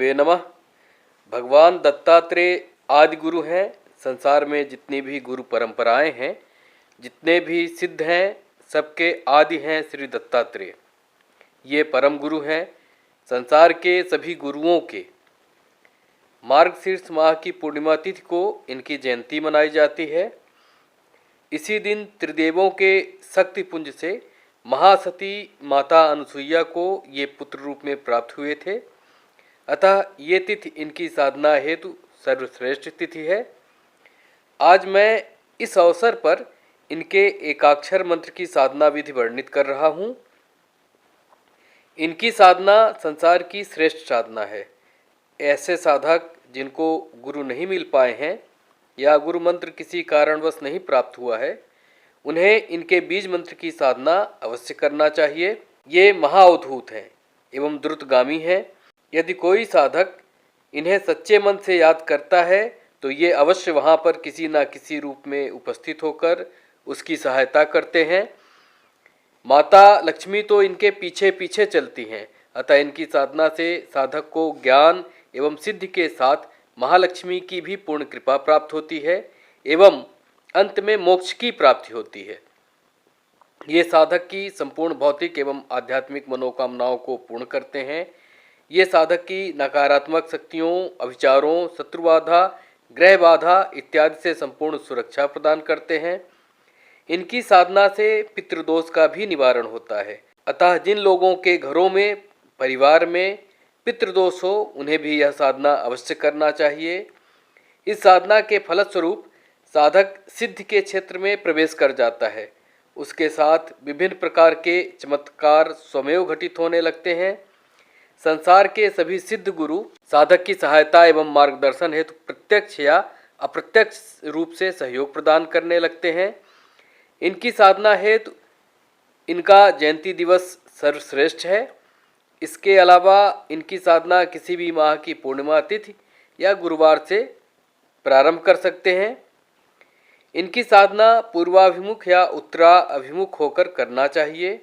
गुरवे नमः। भगवान दत्तात्रेय आदि गुरु हैं। संसार में जितनी भी गुरु परंपराएं हैं, जितने भी सिद्ध हैं, सबके आदि हैं श्री दत्तात्रेय। ये परम गुरु हैं। संसार के सभी गुरुओं के मार्गशीर्ष माह की पूर्णिमा तिथि को इनकी जयंती मनाई जाती है। इसी दिन त्रिदेवों के शक्तिपुंज से महासती माता अनुसुईया को ये पुत्र रूप में प्राप्त हुए थे। अतः ये तिथि इनकी साधना हेतु सर्वश्रेष्ठ तिथि है। आज मैं इस अवसर पर इनके एकाक्षर मंत्र की साधना विधि वर्णित कर रहा हूँ। इनकी साधना संसार की श्रेष्ठ साधना है। ऐसे साधक जिनको गुरु नहीं मिल पाए हैं या गुरु मंत्र किसी कारणवश नहीं प्राप्त हुआ है, उन्हें इनके बीज मंत्र की साधना अवश्य करना चाहिए। ये महाअद्भुत हैं एवं द्रुतगामी हैं। यदि कोई साधक इन्हें सच्चे मन से याद करता है तो ये अवश्य वहाँ पर किसी न किसी रूप में उपस्थित होकर उसकी सहायता करते हैं। माता लक्ष्मी तो इनके पीछे पीछे चलती हैं। अतः इनकी साधना से साधक को ज्ञान एवं सिद्धि के साथ महालक्ष्मी की भी पूर्ण कृपा प्राप्त होती है एवं अंत में मोक्ष की प्राप्ति होती है। ये साधक की संपूर्ण भौतिक एवं आध्यात्मिक मनोकामनाओं को पूर्ण करते हैं। ये साधक की नकारात्मक शक्तियों, अभिचारों, शत्रुबाधा, ग्रह बाधा इत्यादि से संपूर्ण सुरक्षा प्रदान करते हैं। इनकी साधना से पितृदोष का भी निवारण होता है। अतः जिन लोगों के घरों में, परिवार में पितृदोष हो, उन्हें भी यह साधना अवश्य करना चाहिए। इस साधना के फलस्वरूप साधक सिद्धि के क्षेत्र में प्रवेश कर जाता है। उसके साथ विभिन्न प्रकार के चमत्कार स्वमेव घटित होने लगते हैं। संसार के सभी सिद्ध गुरु साधक की सहायता एवं मार्गदर्शन हेतु प्रत्यक्ष या अप्रत्यक्ष रूप से सहयोग प्रदान करने लगते हैं। इनकी साधना हेतु इनका जयंती दिवस सर्वश्रेष्ठ है। इसके अलावा इनकी साधना किसी भी माह की पूर्णिमा तिथि या गुरुवार से प्रारंभ कर सकते हैं। इनकी साधना पूर्वाभिमुख या उत्तराभिमुख होकर करना चाहिए।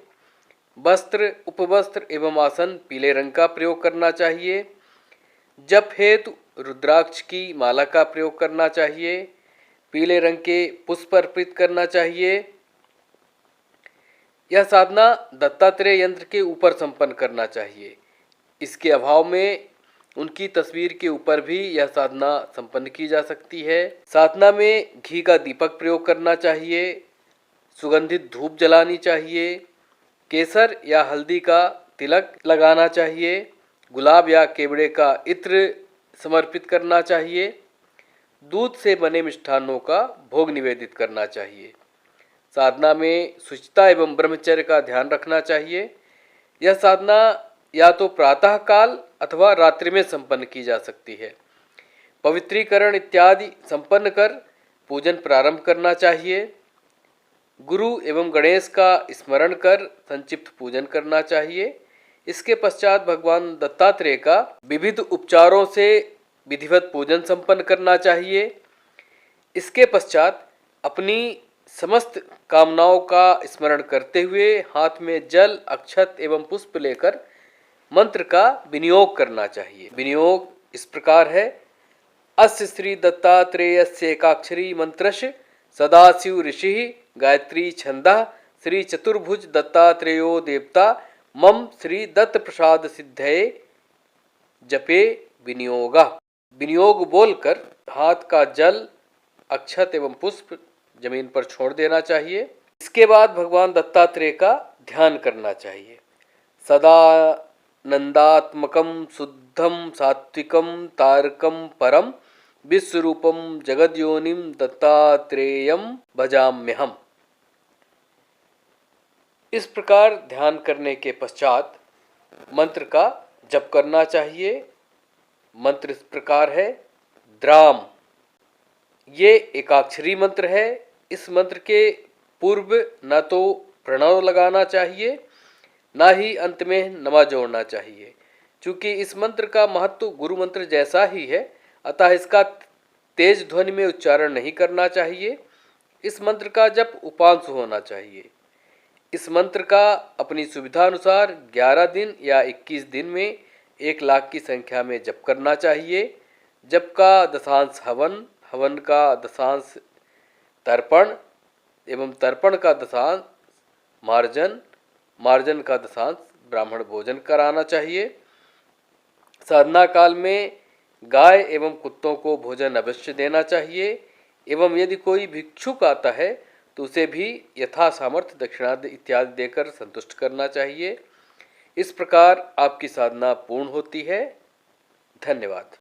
वस्त्र, उपवस्त्र एवं आसन पीले रंग का प्रयोग करना चाहिए। जप हेतु रुद्राक्ष की माला का प्रयोग करना चाहिए। पीले रंग के पुष्प अर्पित करना चाहिए। यह साधना दत्तात्रेय यंत्र के ऊपर संपन्न करना चाहिए। इसके अभाव में उनकी तस्वीर के ऊपर भी यह साधना संपन्न की जा सकती है। साधना में घी का दीपक प्रयोग करना चाहिए। सुगंधित धूप जलानी चाहिए। केसर या हल्दी का तिलक लगाना चाहिए। गुलाब या केवड़े का इत्र समर्पित करना चाहिए। दूध से बने मिष्ठान्नों का भोग निवेदित करना चाहिए। साधना में शुचिता एवं ब्रह्मचर्य का ध्यान रखना चाहिए। यह साधना या तो प्रातः काल अथवा रात्रि में संपन्न की जा सकती है। पवित्रीकरण इत्यादि संपन्न कर पूजन प्रारंभ करना चाहिए। गुरु एवं गणेश का स्मरण कर संक्षिप्त पूजन करना चाहिए। इसके पश्चात भगवान दत्तात्रेय का विविध उपचारों से विधिवत पूजन संपन्न करना चाहिए। इसके पश्चात अपनी समस्त कामनाओं का स्मरण करते हुए हाथ में जल, अक्षत एवं पुष्प लेकर मंत्र का विनियोग करना चाहिए। विनियोग इस प्रकार है। अस्य श्री दत्तात्रेयस्य एकाक्षरी मंत्रस्य सदाशिव ऋषि गायत्री छंदः श्री चतुर्भुज दत्तात्रेयो देवता मम श्री दत्त प्रसाद सिद्धये जपे विनियोगा। विनियोग बोलकर हाथ का जल, अक्षत एवं पुष्प जमीन पर छोड़ देना चाहिए। इसके बाद भगवान दत्तात्रेय का ध्यान करना चाहिए। सदा नंदात्मकं शुद्धं सात्विकं तारकं परम विश्वरूपं जगद्योनिं दत्तात्रेयं भजाम्यहम्। इस प्रकार ध्यान करने के पश्चात मंत्र का जप करना चाहिए। मंत्र इस प्रकार है। द्राम, ये एकाक्षरी मंत्र है। इस मंत्र के पूर्व न तो प्रणव लगाना चाहिए, ना ही अंत में नमा जोड़ना चाहिए। चूंकि इस मंत्र का महत्व गुरु मंत्र जैसा ही है, अतः इसका तेज ध्वनि में उच्चारण नहीं करना चाहिए। इस मंत्र का जप उपांशु होना चाहिए। इस मंत्र का अपनी सुविधा अनुसार 11 दिन या 21 दिन में 1,00,000 की संख्या में जप करना चाहिए। जप का दशांश हवन, हवन का दशांश तर्पण एवं तर्पण का दशांश मार्जन, मार्जन का दशांश ब्राह्मण भोजन कराना चाहिए। साधना काल में गाय एवं कुत्तों को भोजन अवश्य देना चाहिए एवं यदि कोई भिक्षुक आता है तो उसे भी यथा सामर्थ्य दक्षिणा इत्यादि देकर संतुष्ट करना चाहिए। इस प्रकार आपकी साधना पूर्ण होती है। धन्यवाद।